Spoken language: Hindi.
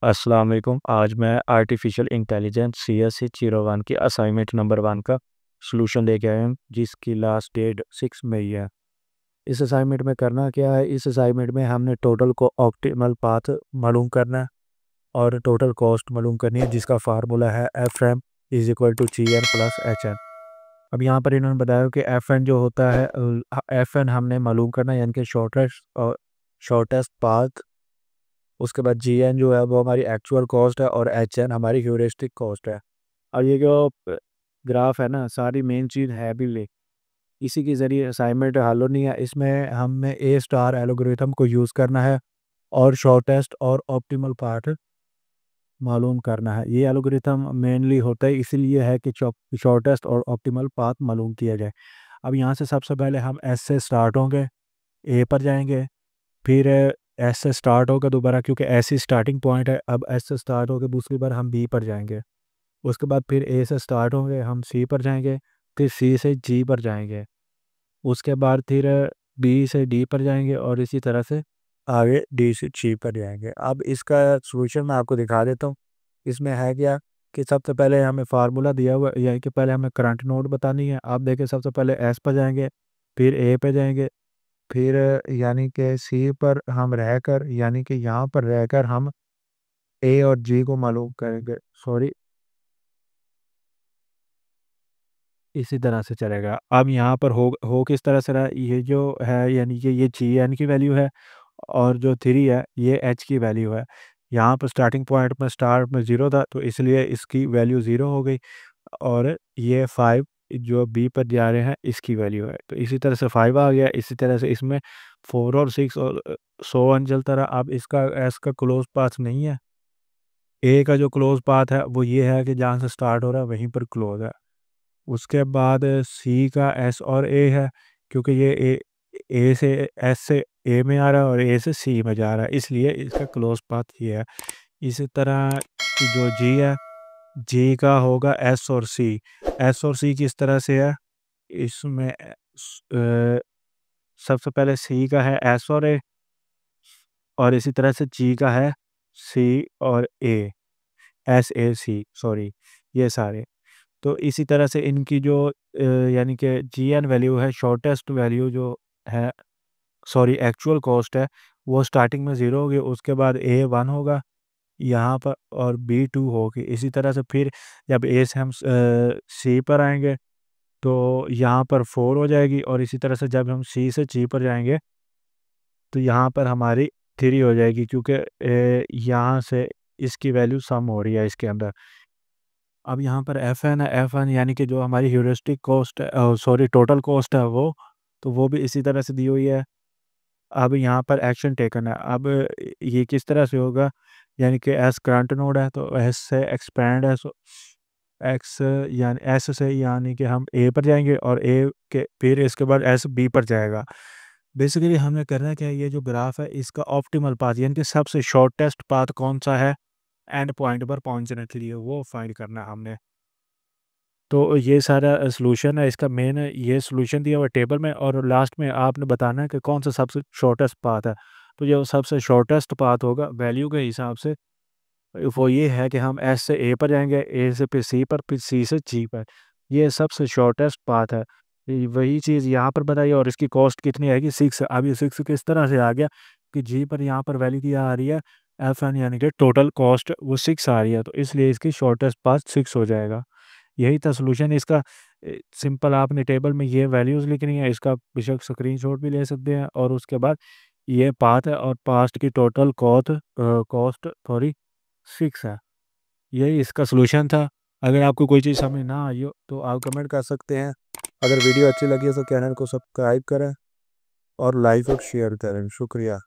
अस्सलाम वालेकुम। आज मैं आर्टिफिशियल इंटेलिजेंस CSC 01 की असाइनमेंट नंबर 1 का सॉल्यूशन लेके आया हूँ, जिसकी लास्ट डेट 6 मई है। इस असाइनमेंट में करना क्या है, इस असाइनमेंट में हमने टोटल को ऑप्टिमल पाथ मालूम करना है और टोटल कॉस्ट मालूम करनी है, जिसका फार्मूला है FM is equal to GN plus HN। अब यहाँ पर इन्होंने बताया कि FN जो होता है, FN हमने मालूम करना है, यानी कि शॉर्टेस्ट पाथ। उसके बाद GN जो है वो हमारी एक्चुअल कॉस्ट है और HN हमारी ह्यूरिस्टिक कॉस्ट है। और ये जो ग्राफ है ना, सारी मेन चीज़ है भी ले इसी के ज़रिए असाइनमेंट हल होनी है। इसमें हमें A स्टार एल्गोरिथम को यूज़ करना है और शॉर्टेस्ट और ऑप्टिमल पाथ मालूम करना है। ये एल्गोरिथम मेनली होता है इसलिए है कि शॉर्टेस्ट और ऑप्टिमल पाथ मालूम किया जाए। अब यहाँ से सबसे पहले हम S से स्टार्ट होंगे, A पर जाएंगे, फिर एस से स्टार्ट होगा दोबारा, क्योंकि ऐसी स्टार्टिंग पॉइंट है। अब एस से स्टार्ट होकर दूसरी बार हम बी पर जाएंगे। उसके बाद फिर ए से स्टार्ट होंगे, हम सी पर जाएंगे, फिर सी से जी पर जाएंगे। उसके बाद फिर बी से डी पर जाएंगे और इसी तरह से आगे डी से जी पर जाएंगे। अब इसका सोल्यूशन मैं आपको दिखा देता हूँ। इसमें है क्या कि सबसे पहले हमें फार्मूला दिया हुआ है, यानी कि पहले हमें करंट नोड बतानी है। आप देखें, सबसे पहले एस पर जाएंगे, फिर ए पे जाएंगे, फिर यानी कि सी पर हम रहकर, यानी कि यहाँ पर रहकर हम ए और जी को मालूम करेंगे। सॉरी, इसी तरह से चलेगा। अब यहाँ पर हो किस तरह से रहा, ये जो है यानी कि ये जी एन की वैल्यू है और जो 3 है ये एच की वैल्यू है। यहाँ पर स्टार्टिंग पॉइंट में स्टार्ट में 0 था, तो इसलिए इसकी वैल्यू 0 हो गई। और ये 5 जो बी पर जा रहे हैं इसकी वैल्यू है, तो इसी तरह से 5 आ गया। इसी तरह से इसमें 4 और 6 और सो ऑन चलता रहा। अब इसका एस का क्लोज पाथ नहीं है। ए का जो क्लोज पाथ है वो ये है कि जहाँ से स्टार्ट हो रहा है वहीं पर क्लोज है। उसके बाद सी का एस और ए है, क्योंकि ये ए से एस से ए में आ रहा है और ए से सी में जा रहा है, इसलिए इसका क्लोज पाथ ये है। इसी तरह जो जी है, जी का होगा एस और सी। एस और सी किस तरह से है, इसमें सबसे पहले सी का है एस और ए, और इसी तरह से जी का है सी और ए, SAC, सॉरी, ये सारे। तो इसी तरह से इनकी जो यानी कि GN वैल्यू है, शॉर्टेस्ट वैल्यू जो है, सॉरी एक्चुअल कॉस्ट है, वो स्टार्टिंग में 0 होगी। उसके बाद A1 होगा यहाँ पर और B2 होगी। इसी तरह से फिर जब A से हम C पर आएंगे तो यहाँ पर 4 हो जाएगी, और इसी तरह से जब हम C से G पर जाएंगे तो यहाँ पर हमारी 3 हो जाएगी, क्योंकि यहाँ से इसकी वैल्यू सम हो रही है इसके अंदर। अब यहाँ पर FN है, FN यानी कि जो हमारी ह्यूरिस्टिक कॉस्ट है, सॉरी टोटल कॉस्ट है वो, तो वो भी इसी तरह से दी हुई है। अब यहाँ पर एक्शन टेकन है। अब ये किस तरह से होगा, यानी कि एस करंट नोड है तो एस से एक्सपैंड है, सो एक्स यानी एस से यानी कि हम ए पर जाएंगे और ए के फिर इसके बाद एस बी पर जाएगा। बेसिकली हमें करना है क्या, ये जो ग्राफ है इसका ऑप्टिमल पाथ यानी कि सबसे शॉर्टेस्ट पाथ कौन सा है एंड पॉइंट पर पहुंचने के लिए, वो फाइंड करना है हमने। तो ये सारा सॉल्यूशन है इसका, मेन ये सॉल्यूशन दिया हुआ टेबल में, और लास्ट में आपने बताना है कि कौन सा सबसे शॉर्टेस्ट पाथ है। तो जो सबसे शॉर्टेस्ट पाथ होगा वैल्यू के हिसाब से, वो ये है कि हम एस से ए पर जाएंगे, ए से फिर सी पर, फिर सी से जी पर। ये सबसे शॉर्टेस्ट पाथ है। वही चीज़ यहाँ पर बताइए, और इसकी कॉस्ट कितनी आएगी, 6। अब ये 6 किस तरह से आ गया कि जी पर यहाँ पर वैल्यू क्या आ रही है, FN, यानी कि टोटल कॉस्ट वो 6 आ रही है, तो इसलिए इसकी शॉर्टेस्ट पाथ 6 हो जाएगा। यही था सॉल्यूशन इसका। सिंपल आपने टेबल में ये वैल्यूज़ लिखनी है, इसका बेशक स्क्रीनशॉट भी ले सकते हैं, और उसके बाद ये पाथ है और पास्ट की टोटल कॉस्ट सॉरी 6 है। यही इसका सॉल्यूशन था। अगर आपको कोई चीज़ समझ ना आई हो तो आप कमेंट कर सकते हैं। अगर वीडियो अच्छी लगी हो तो चैनल को सब्सक्राइब करें और लाइक और शेयर करें। शुक्रिया।